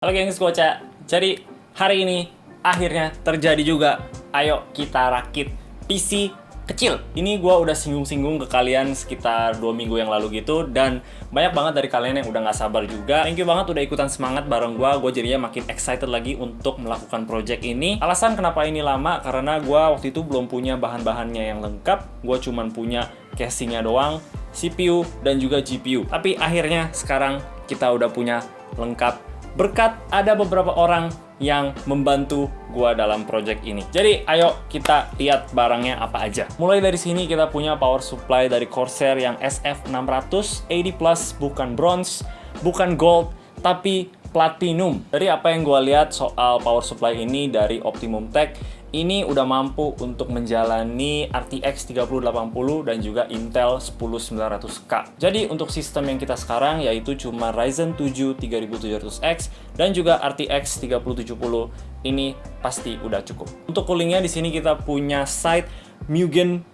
Halo gengs Goca, jadi hari ini akhirnya terjadi juga. Ayo kita rakit PC kecil. Ini gue udah singgung-singgung ke kalian sekitar 2 minggu yang lalu gitu. Dan banyak banget dari kalian yang udah gak sabar juga. Thank you banget udah ikutan semangat bareng gue. Gue jadinya makin excited lagi untuk melakukan project ini. Alasan kenapa ini lama, karena gue waktu itu belum punya bahan-bahannya yang lengkap. Gue cuman punya casingnya doang, CPU, dan juga GPU. Tapi akhirnya sekarang kita udah punya lengkap berkat ada beberapa orang yang membantu gua dalam project ini. Jadi ayo kita lihat barangnya apa aja. Mulai dari sini kita punya power supply dari Corsair yang SF600 80+, bukan bronze, bukan gold, tapi platinum. Dari apa yang gua lihat soal power supply ini dari Optimum Tech, ini udah mampu untuk menjalani RTX 3080 dan juga Intel 10900K. Jadi untuk sistem yang kita sekarang yaitu cuma Ryzen 7 3700X dan juga RTX 3070, ini pasti udah cukup. Untuk coolingnya di sini kita punya Side Mugen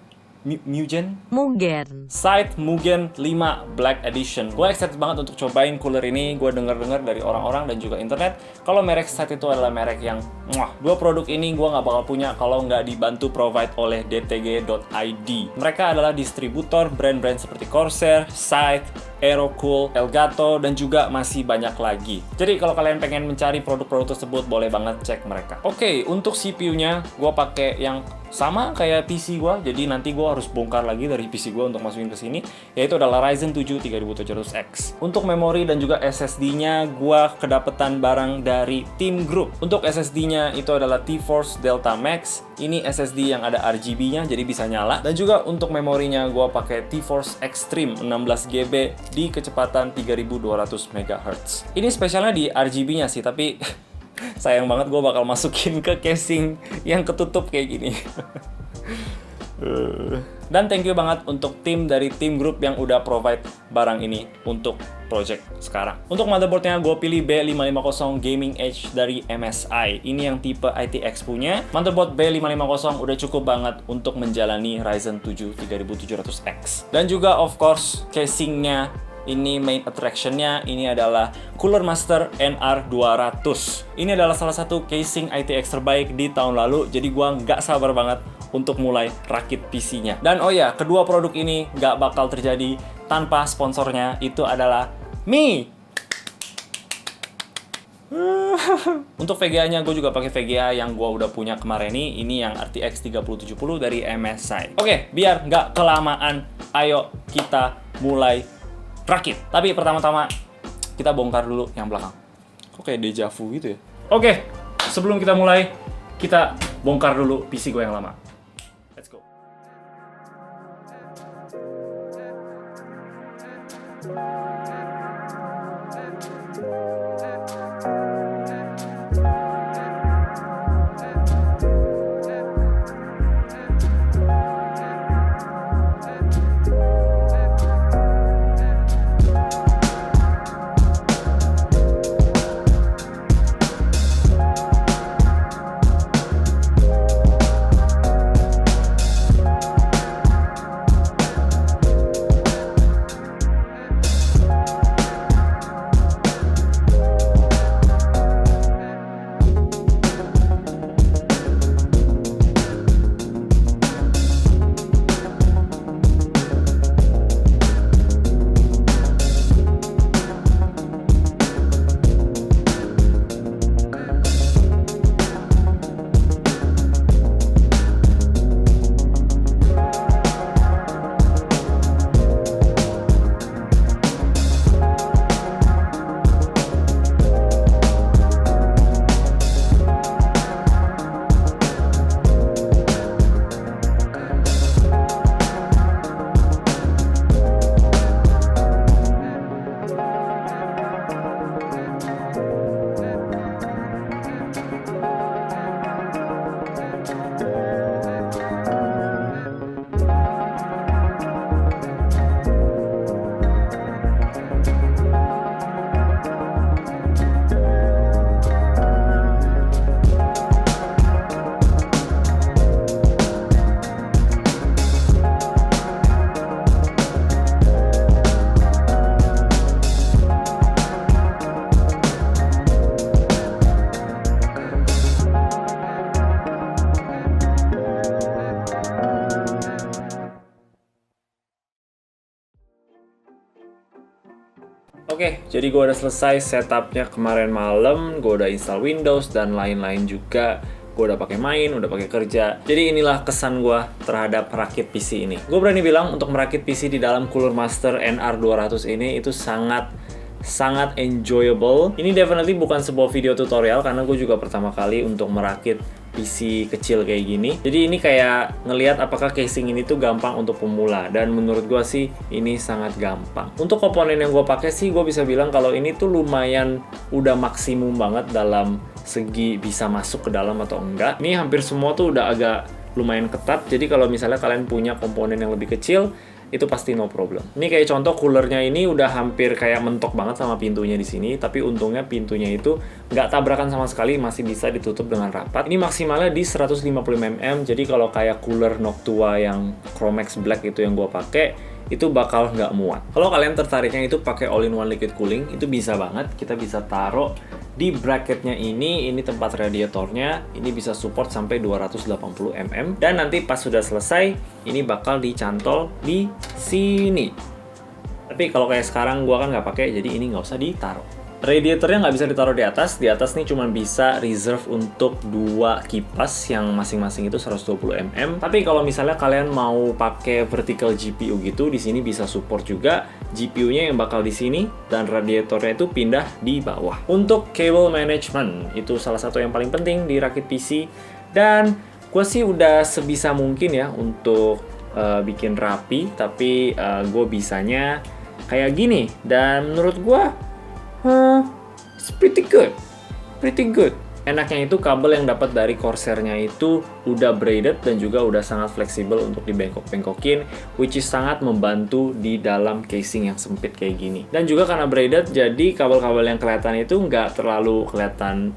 Side Mugen 5 Black Edition. Gue excited banget untuk cobain cooler ini. Gue denger-dengar dari orang-orang dan juga internet kalau merek Side itu adalah merek yang dua produk ini gue nggak bakal punya kalau nggak dibantu provide oleh dtg.id. Mereka adalah distributor brand-brand seperti Corsair, Side, Aerocool, Elgato, dan juga masih banyak lagi. Jadi kalau kalian pengen mencari produk-produk tersebut, boleh banget cek mereka. Oke, untuk CPU-nya gue pakai yang sama kayak PC gue, jadi nanti gue harus bongkar lagi dari PC gue untuk masukin ke sini, yaitu adalah Ryzen 7 3700X. Untuk memori dan juga SSD-nya, gue kedapetan barang dari Team Group. Untuk SSD-nya itu adalah T-Force Delta Max. Ini SSD yang ada RGB-nya, jadi bisa nyala. Dan juga untuk memorinya, gue pakai T-Force Extreme 16GB di kecepatan 3200 MHz. Ini spesialnya di RGB-nya sih, tapi sayang banget gue bakal masukin ke casing yang ketutup kayak gini. Dan thank you banget untuk tim dari Team Group yang udah provide barang ini untuk project sekarang. Untuk motherboardnya gue pilih B550 Gaming Edge dari MSI. Ini yang tipe ITX punya. Motherboard B550 udah cukup banget untuk menjalani Ryzen 7 3700X. Dan juga of course casingnya, ini main attraction-nya, ini adalah Cooler Master NR200. Ini adalah salah satu casing ITX terbaik di tahun lalu, jadi gua nggak sabar banget untuk mulai rakit PC-nya. Dan oh ya, kedua produk ini nggak bakal terjadi tanpa sponsornya, itu adalah Mi. Untuk VGA-nya gue juga pakai VGA yang gue udah punya kemarin ini yang RTX 3070 dari MSI. Oke, biar nggak kelamaan, ayo kita mulai rakit. Tapi pertama-tama kita bongkar dulu yang belakang. Kok kayak deja vu gitu ya? Oke, sebelum kita mulai, kita bongkar dulu PC gue yang lama. Let's go. Jadi gue udah selesai setupnya kemarin malam, gue udah install Windows dan lain-lain juga. Gue udah pakai main, udah pakai kerja. Jadi inilah kesan gue terhadap rakit PC ini. Gue berani bilang untuk merakit PC di dalam Cooler Master NR200 ini itu sangat enjoyable. Ini definitely bukan sebuah video tutorial karena gue juga pertama kali untuk merakit PC kecil kayak gini. Jadi ini kayak ngelihat apakah casing ini tuh gampang untuk pemula, dan menurut gue sih ini sangat gampang. Untuk komponen yang gue pakai sih gue bisa bilang kalau ini tuh lumayan udah maksimum banget dalam segi bisa masuk ke dalam atau enggak. Ini hampir semua tuh udah agak lumayan ketat. Jadi kalau misalnya kalian punya komponen yang lebih kecil, itu pasti no problem. Ini kayak contoh coolernya ini udah hampir kayak mentok banget sama pintunya di sini, tapi untungnya pintunya itu nggak tabrakan sama sekali, masih bisa ditutup dengan rapat. Ini maksimalnya di 150 mm, jadi kalau kayak cooler Noctua yang Chromex Black itu yang gue pakai, itu bakal nggak muat. Kalau kalian tertariknya itu pakai all-in-one liquid cooling, itu bisa banget. Kita bisa taruh di bracketnya ini tempat radiatornya, ini bisa support sampai 280 mm. Dan nanti pas sudah selesai, ini bakal dicantol di sini. Tapi kalau kayak sekarang gua kan nggak pakai, jadi ini nggak usah ditaruh. Radiatornya nggak bisa ditaruh di atas nih cuma bisa reserve untuk 2 kipas yang masing-masing itu 120 mm. Tapi kalau misalnya kalian mau pakai vertical GPU gitu, di sini bisa support juga. GPU-nya yang bakal di sini dan radiatornya itu pindah di bawah. Untuk cable management itu salah satu yang paling penting di rakit PC, dan gue sih udah sebisa mungkin ya untuk bikin rapi, tapi gue bisanya kayak gini, dan menurut gue it's pretty good. Enaknya itu kabel yang dapat dari Corsair-nya itu udah braided dan juga udah sangat fleksibel untuk dibengkok-bengkokin, which is sangat membantu di dalam casing yang sempit kayak gini. Dan juga karena braided, jadi kabel-kabel yang kelihatan itu nggak terlalu kelihatan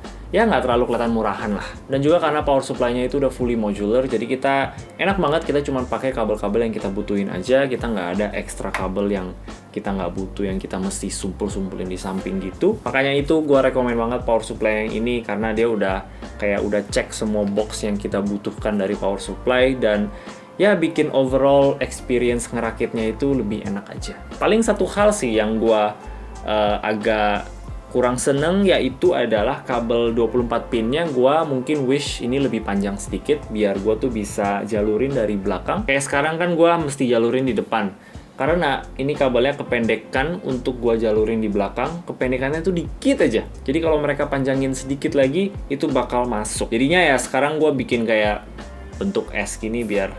murahan lah. Dan juga karena power supply-nya itu udah fully modular, jadi kita enak banget, kita cuma pakai kabel-kabel yang kita butuhin aja, kita nggak ada ekstra kabel yang kita nggak butuh, yang kita mesti sumpul-sumpulin di samping gitu. Makanya itu gue rekomen banget power supply yang ini, karena dia udah cek semua box yang kita butuhkan dari power supply, dan ya bikin overall experience ngerakitnya itu lebih enak aja. Paling satu hal sih yang gue agak kurang seneng, yaitu adalah kabel 24 pinnya. Gua mungkin wish ini lebih panjang sedikit biar gua tuh bisa jalurin dari belakang. Kayak sekarang kan gua mesti jalurin di depan, karena ini kabelnya kependekan untuk gua jalurin di belakang. Kependekannya tuh dikit aja, jadi kalau mereka panjangin sedikit lagi itu bakal masuk. Jadinya ya sekarang gua bikin kayak bentuk S gini biar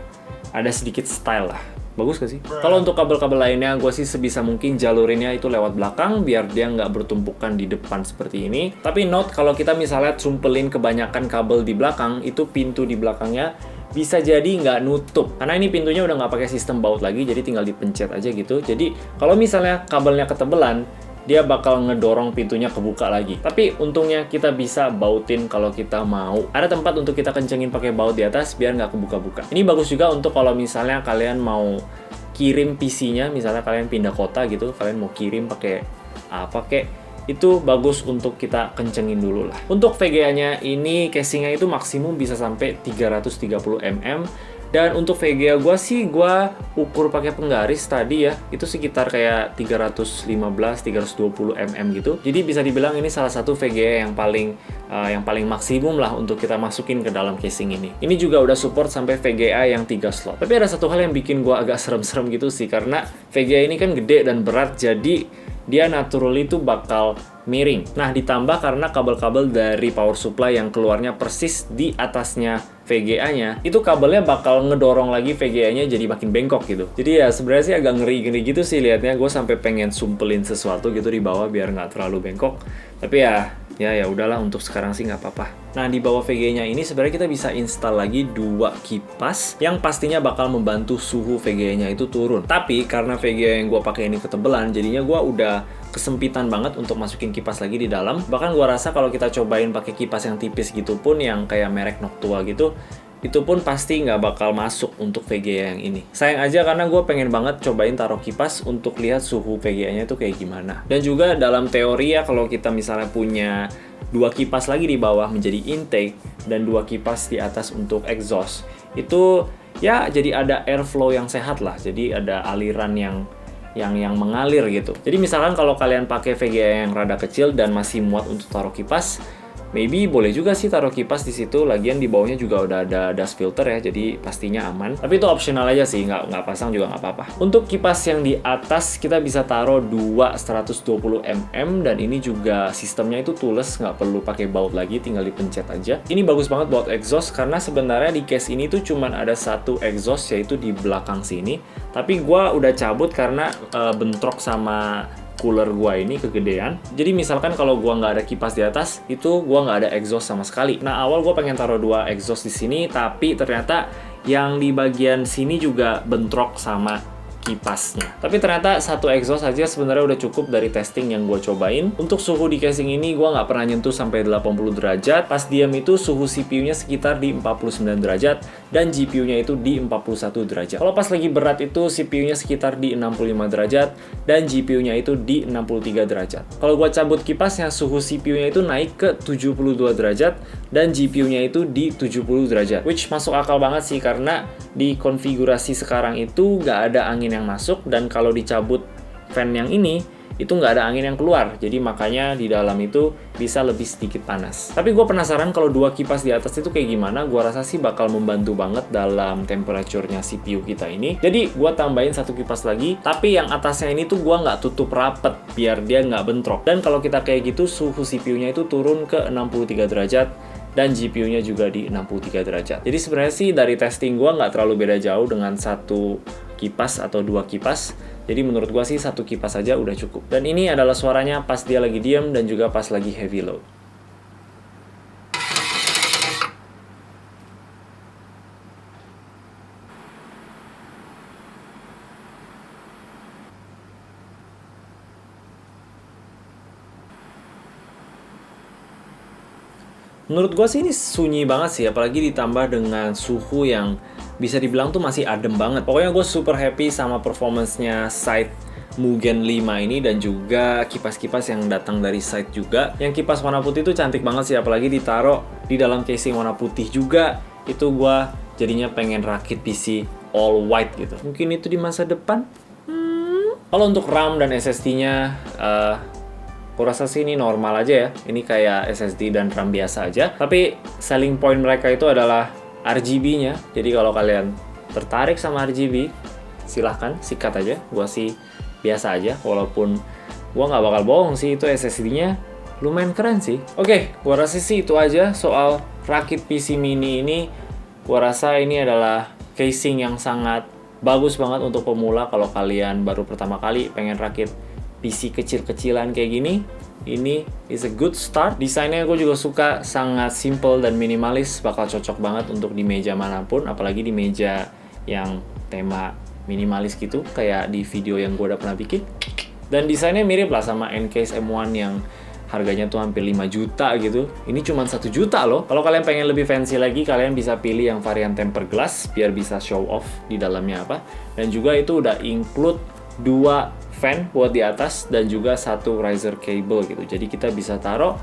ada sedikit style lah. Bagus gak sih? Kalau untuk kabel-kabel lainnya, gue sih sebisa mungkin jalurinnya itu lewat belakang biar dia nggak bertumpukan di depan seperti ini. Tapi note, kalau kita misalnya cumpelin kebanyakan kabel di belakang, itu pintu di belakangnya bisa jadi nggak nutup. Karena ini pintunya udah nggak pakai sistem baut lagi, jadi tinggal dipencet aja gitu. Jadi kalau misalnya kabelnya ketebelan, dia bakal ngedorong pintunya kebuka lagi. Tapi untungnya kita bisa bautin kalau kita mau. Ada tempat untuk kita kencengin pakai baut di atas biar nggak kebuka-buka. Ini bagus juga untuk kalau misalnya kalian mau kirim PC-nya, misalnya kalian pindah kota gitu, kalian mau kirim pakai apa kek, itu bagus untuk kita kencengin dulu lah. Untuk VGA-nya ini casingnya itu maksimum bisa sampai 330 mm. Dan untuk VGA gue sih, gue ukur pakai penggaris tadi ya, itu sekitar kayak 315-320 mm gitu. Jadi bisa dibilang ini salah satu VGA yang paling maksimum lah untuk kita masukin ke dalam casing ini. Ini juga udah support sampai VGA yang 3 slot. Tapi ada satu hal yang bikin gue agak serem-serem gitu sih, karena VGA ini kan gede dan berat, jadi dia naturally itu bakal miring. Nah, ditambah karena kabel-kabel dari power supply yang keluarnya persis di atasnya VGA-nya, itu kabelnya bakal ngedorong lagi VGA-nya jadi makin bengkok gitu. Jadi ya sebenarnya sih agak ngeri-ngeri gitu sih liatnya. Gue sampai pengen sumpelin sesuatu gitu di bawah biar nggak terlalu bengkok. Tapi ya udahlah, untuk sekarang sih nggak apa-apa. Nah, di bawah VGA-nya ini sebenarnya kita bisa install lagi 2 kipas yang pastinya bakal membantu suhu VGA-nya itu turun. Tapi karena VGA yang gue pakai ini ketebelan, jadinya gue udah kesempitan banget untuk masukin kipas lagi di dalam. Bahkan gue rasa kalau kita cobain pakai kipas yang tipis gitu pun, yang kayak merek Noctua gitu, itu pun pasti nggak bakal masuk untuk VGA yang ini. Sayang aja karena gue pengen banget cobain taruh kipas untuk lihat suhu VGA-nya itu kayak gimana. Dan juga dalam teori ya, kalau kita misalnya punya 2 kipas lagi di bawah menjadi intake dan 2 kipas di atas untuk exhaust, itu ya jadi ada airflow yang sehat lah. Jadi ada aliran yang yang mengalir gitu. Jadi misalkan kalau kalian pakai VGA yang rada kecil dan masih muat untuk taruh kipas, maybe boleh juga sih taruh kipas di situ. Lagian di bawahnya juga udah ada dust filter ya, jadi pastinya aman. Tapi itu optional aja sih, nggak pasang juga nggak apa-apa. Untuk kipas yang di atas kita bisa taruh 2 120 mm dan ini juga sistemnya itu toolless, nggak perlu pakai baut lagi, tinggal dipencet aja. Ini bagus banget buat exhaust karena sebenarnya di case ini tuh cuman ada satu exhaust yaitu di belakang sini. Tapi gua udah cabut karena bentrok sama cooler gua ini kegedean. Jadi misalkan kalau gua nggak ada kipas di atas, itu gua nggak ada exhaust sama sekali. Nah, awal gua pengen taruh 2 exhaust di sini, tapi ternyata yang di bagian sini juga bentrok sama kipasnya. Tapi ternyata satu exhaust aja sebenarnya udah cukup dari testing yang gue cobain. Untuk suhu di casing ini gue nggak pernah nyentuh sampai 80 derajat. Pas diam itu suhu CPU-nya sekitar di 49 derajat dan GPU-nya itu di 41 derajat. Kalau pas lagi berat itu CPU-nya sekitar di 65 derajat dan GPU-nya itu di 63 derajat. Kalau gue cabut kipasnya, suhu CPU-nya itu naik ke 72 derajat dan GPU-nya itu di 70 derajat. Which masuk akal banget sih karena di konfigurasi sekarang itu nggak ada angin yang masuk, dan kalau dicabut fan yang ini itu nggak ada angin yang keluar, jadi makanya di dalam itu bisa lebih sedikit panas. Tapi gue penasaran kalau 2 kipas di atas itu kayak gimana. Gue rasa sih bakal membantu banget dalam temperaturnya CPU kita ini. Jadi gue tambahin 1 kipas lagi, tapi yang atasnya ini tuh gue nggak tutup rapet biar dia nggak bentrok. Dan kalau kita kayak gitu, suhu CPU-nya itu turun ke 63 derajat dan GPU-nya juga di 63 derajat. Jadi sebenarnya sih dari testing gue nggak terlalu beda jauh dengan 1 kipas atau 2 kipas. Jadi menurut gue sih 1 kipas saja udah cukup. Dan ini adalah suaranya pas dia lagi diem dan juga pas lagi heavy load. Menurut gue sih ini sunyi banget sih, apalagi ditambah dengan suhu yang bisa dibilang tuh masih adem banget. Pokoknya gue super happy sama performance-nya Side Mugen 5 ini dan juga kipas-kipas yang datang dari Side juga. Yang kipas warna putih itu cantik banget sih, apalagi ditaruh di dalam casing warna putih juga. Itu gue jadinya pengen rakit PC all white gitu. Mungkin itu di masa depan. Kalau untuk RAM dan SSD-nya, aku rasa sih ini normal aja ya. Ini kayak SSD dan RAM biasa aja. Tapi selling point mereka itu adalah RGB-nya. Jadi kalau kalian tertarik sama RGB, silahkan sikat aja. Gua sih biasa aja. Walaupun gua nggak bakal bohong sih, itu SSD-nya lumayan keren sih. Oke, gua rasa sih itu aja soal rakit PC mini ini. Gua rasa ini adalah casing yang sangat bagus banget untuk pemula. Kalau kalian baru pertama kali pengen rakit PC kecil-kecilan kayak gini, ini is a good start. Desainnya gue juga suka, sangat simple dan minimalis, bakal cocok banget untuk di meja manapun, apalagi di meja yang tema minimalis gitu, kayak di video yang gue udah pernah bikin. Dan desainnya mirip lah sama N-Case M1 yang harganya tuh hampir 5 juta gitu. Ini cuma 1 juta loh. Kalau kalian pengen lebih fancy lagi, kalian bisa pilih yang varian tempered glass, biar bisa show off di dalamnya apa. Dan juga itu udah include 2 fan buat di atas dan juga 1 riser cable gitu. Jadi kita bisa taruh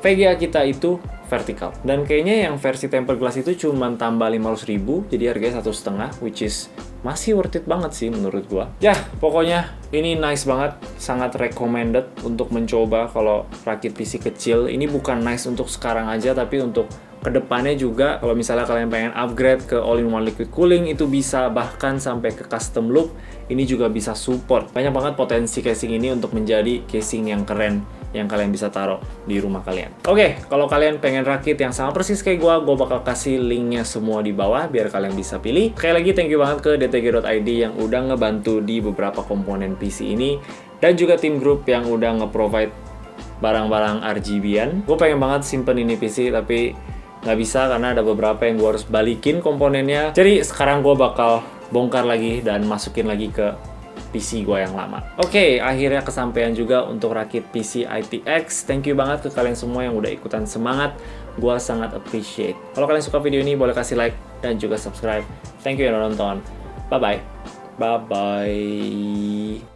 VGA kita itu vertikal. Dan kayaknya yang versi tempered glass itu cuma tambah 500.000, jadi harganya 1,5, which is masih worth it banget sih menurut gua. Ya, pokoknya ini nice banget, sangat recommended untuk mencoba kalau rakit PC kecil. Ini bukan nice untuk sekarang aja, tapi untuk kedepannya juga. Kalau misalnya kalian pengen upgrade ke all-in-one liquid cooling, itu bisa, bahkan sampai ke custom loop, ini juga bisa support. Banyak banget potensi casing ini untuk menjadi casing yang keren yang kalian bisa taruh di rumah kalian. Oke, kalau kalian pengen rakit yang sama persis kayak gue bakal kasih linknya semua di bawah biar kalian bisa pilih. Sekali lagi thank you banget ke dtg.id yang udah ngebantu di beberapa komponen PC ini, dan juga tim grup yang udah nge-provide barang-barang RGB-an. Gue pengen banget simpen ini PC, tapi nggak bisa karena ada beberapa yang gue harus balikin komponennya. Jadi sekarang gue bakal bongkar lagi dan masukin lagi ke PC gue yang lama. Oke, akhirnya kesampaian juga untuk rakit PC ITX. Thank you banget ke kalian semua yang udah ikutan semangat. Gue sangat appreciate. Kalau kalian suka video ini, boleh kasih like dan juga subscribe. Thank you yang udah nonton. Bye-bye. Bye-bye.